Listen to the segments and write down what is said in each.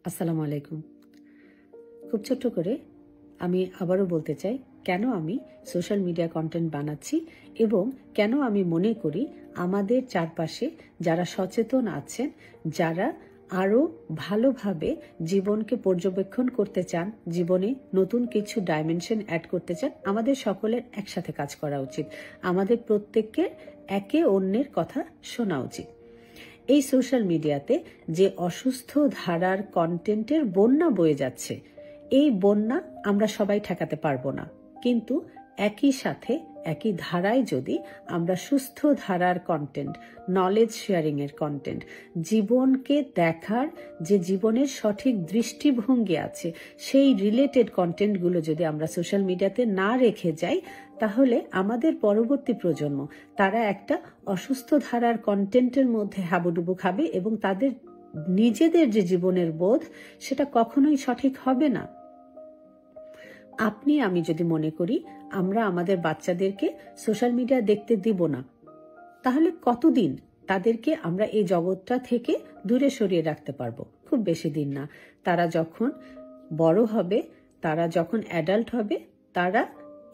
আসসালামু আলাইকুম। খুব ছোট্ট করে আমি আবারও বলতে চাই কেন আমি সোশ্যাল মিডিয়া কন্টেন্ট বানাচ্ছি এবং কেন আমি মনে করি আমাদের চারপাশে যারা সচেতন আছেন, যারা আরও ভালোভাবে জীবনকে পর্যবেক্ষণ করতে চান, জীবনে নতুন কিছু ডাইমেনশন অ্যাড করতে চান, আমাদের সকলের একসাথে কাজ করা উচিত। আমাদের প্রত্যেকের একে অন্যের কথা শোনা উচিত। এই সোশ্যাল মিডিয়াতে যে অসুস্থ ধারার কন্টেন্টের বন্যা বয়ে যাচ্ছে, এই বন্যা আমরা সবাই ঠেকাতে পারবো না, কিন্তু একই সাথে একই ধারায় যদি আমরা সুস্থ ধারার কন্টেন্ট, নলেজ শেয়ারিং এর কন্টেন্ট, জীবনকে দেখার যে জীবনের সঠিক দৃষ্টিভঙ্গি আছে, সেই রিলেটেড কন্টেন্টগুলো যদি আমরা সোশ্যাল মিডিয়াতে না রেখে যাই, তাহলে আমাদের পরবর্তী প্রজন্ম তারা একটা অসুস্থ ধারার কন্টেন্টের মধ্যে হাবুডুবু খাবে এবং তাদের নিজেদের যে জীবনের বোধ সেটা কখনোই সঠিক হবে না। আপনি আমি যদি মনে করি আমরা আমাদের বাচ্চাদেরকে সোশ্যাল মিডিয়া দেখতে দিব না, তাহলে কতদিন তাদেরকে আমরা এই জগৎটা থেকে দূরে সরিয়ে রাখতে পারবো? খুব বেশি দিন না। তারা যখন বড় হবে, তারা যখন অ্যাডাল্ট হবে, তারা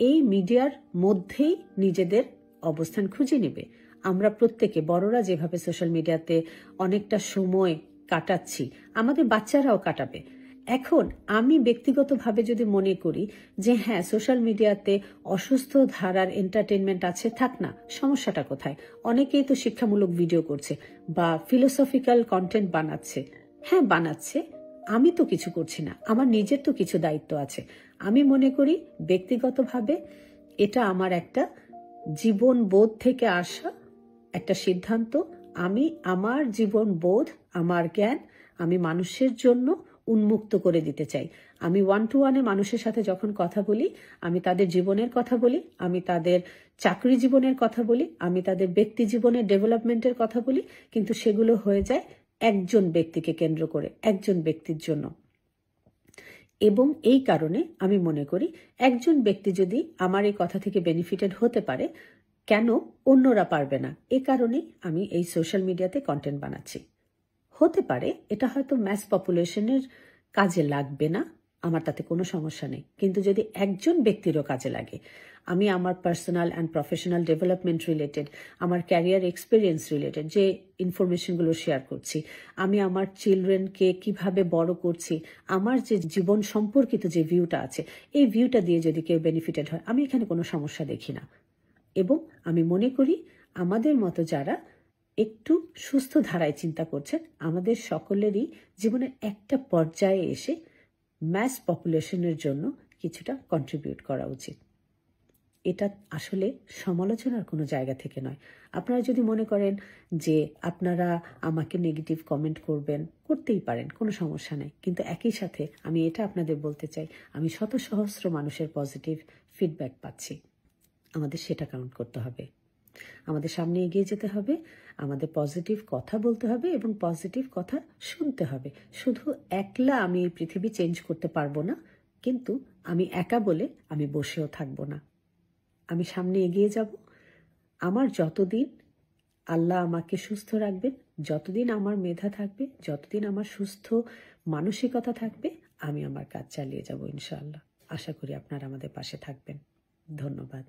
এই মিডিয়ার মধ্যেই নিজেদের অবস্থান খুঁজে নেবে। আমরা প্রত্যেকে বড়রা যেভাবে সোশ্যাল মিডিয়াতে অনেকটা সময় কাটাচ্ছি, আমাদের বাচ্চারাও কাটাবে। এখন আমি ব্যক্তিগতভাবে যদি মনে করি যে হ্যাঁ, সোশ্যাল মিডিয়াতে অসুস্থ ধারার এন্টারটেনমেন্ট আছে, থাক না, সমস্যাটা কোথায়? অনেকেই তো শিক্ষামূলক ভিডিও করছে বা ফিলোসফিক্যাল কন্টেন্ট বানাচ্ছে। হ্যাঁ, বানাচ্ছে, আমি তো কিছু করছি না, আমার নিজের তো কিছু দায়িত্ব আছে। আমি মনে করি ব্যক্তিগতভাবে এটা আমার একটা জীবন বোধ থেকে আসা একটা সিদ্ধান্ত। আমি আমার জীবন বোধ, আমার জ্ঞান আমি মানুষের জন্য উন্মুক্ত করে দিতে চাই। আমি 1-to-1 মানুষের সাথে যখন কথা বলি, আমি তাদের জীবনের কথা বলি, আমি তাদের চাকরি জীবনের কথা বলি, আমি তাদের ব্যক্তি জীবনের ডেভেলপমেন্টের কথা বলি, কিন্তু সেগুলো হয়ে যায় একজন ব্যক্তিকে কেন্দ্র করে, একজন ব্যক্তির জন্য। এবং এই কারণে আমি মনে করি একজন ব্যক্তি যদি আমার এই কথা থেকে বেনিফিটেড হতে পারে, কেন অন্যরা পারবে না? এ কারণেই আমি এই সোশ্যাল মিডিয়াতে কন্টেন্ট বানাচ্ছি। হতে পারে এটা হয়তো ম্যাস পপুলেশনের কাজে লাগবে না, আমার তাতে কোনো সমস্যা নেই, কিন্তু যদি একজন ব্যক্তিরও কাজে লাগে, আমি আমার personal and professional development related, আমার ক্যারিয়ার এক্সপিরিয়েন্স রিলেটেড যে ইনফরমেশনগুলো শেয়ার করছি, আমি আমার চিলড্রেনকে কিভাবে বড় করছি, আমার যে জীবন সম্পর্কিত যে ভিউটা আছে, এই ভিউটা দিয়ে যদি কেউ বেনিফিটেড হয়, আমি এখানে কোনো সমস্যা দেখি না। এবং আমি মনে করি আমাদের মতো যারা একটু সুস্থ ধারায় চিন্তা করছেন, আমাদের সকলেরই জীবনের একটা পর্যায়ে এসে ম্যাস পপুলেশনের জন্য কিছুটা কন্ট্রিবিউট করা উচিত। এটা আসলে সমালোচনার কোনো জায়গা থেকে নয়। আপনারা যদি মনে করেন যে আপনারা আমাকে নেগেটিভ কমেন্ট করবেন, করতেই পারেন, কোনো সমস্যা নেই, কিন্তু একই সাথে আমি এটা আপনাদের বলতে চাই, আমি শত সহস্র মানুষের পজিটিভ ফিডব্যাক পাচ্ছি। আমাদের সেটা কাউন্ট করতে হবে, আমাদের সামনে এগিয়ে যেতে হবে, আমাদের পজিটিভ কথা বলতে হবে এবং পজিটিভ কথা শুনতে হবে। শুধু একলা আমি এই পৃথিবী চেঞ্জ করতে পারবো না, কিন্তু আমি একা বলে আমি বসেও থাকবো না। আমি সামনে এগিয়ে যাব। আমার যতদিন আল্লাহ আমাকে সুস্থ রাখবেন, যতদিন আমার মেধা থাকবে, যতদিন আমার সুস্থ মানসিকতা থাকবে, আমি আমার কাজ চালিয়ে যাব ইনশাআল্লাহ। আশা করি আপনারা আমাদের পাশে থাকবেন। ধন্যবাদ।